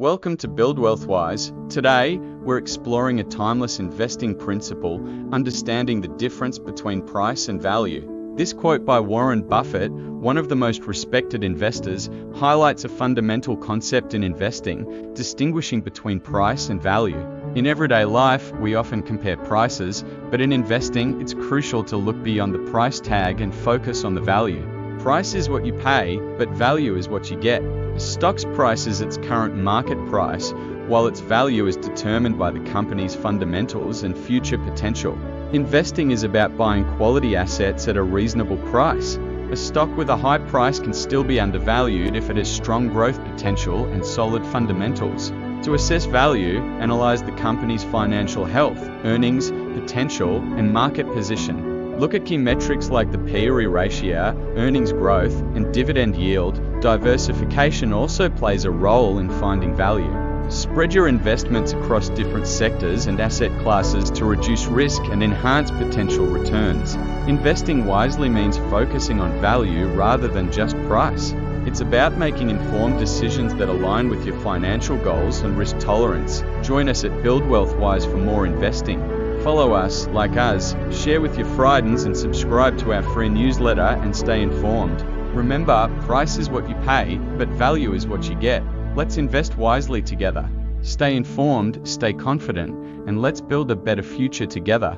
Welcome to BuildWealthWise. Today, we're exploring a timeless investing principle, understanding the difference between price and value. This quote by Warren Buffett, one of the most respected investors, highlights a fundamental concept in investing, distinguishing between price and value. In everyday life, we often compare prices, but in investing, it's crucial to look beyond the price tag and focus on the value. Price is what you pay, but value is what you get. A stock's price is its current market price, while its value is determined by the company's fundamentals and future potential. Investing is about buying quality assets at a reasonable price. A stock with a high price can still be undervalued if it has strong growth potential and solid fundamentals. To assess value, analyze the company's financial health, earnings, potential, and market position. Look at key metrics like the P/E ratio, earnings growth, and dividend yield. Diversification also plays a role in finding value. Spread your investments across different sectors and asset classes to reduce risk and enhance potential returns. Investing wisely means focusing on value rather than just price. It's about making informed decisions that align with your financial goals and risk tolerance. Join us at BuildWealthWise for more investing. Follow us, like us, share with your friends and subscribe to our free newsletter and stay informed. Remember, price is what you pay, but value is what you get. Let's invest wisely together. Stay informed, stay confident, and let's build a better future together.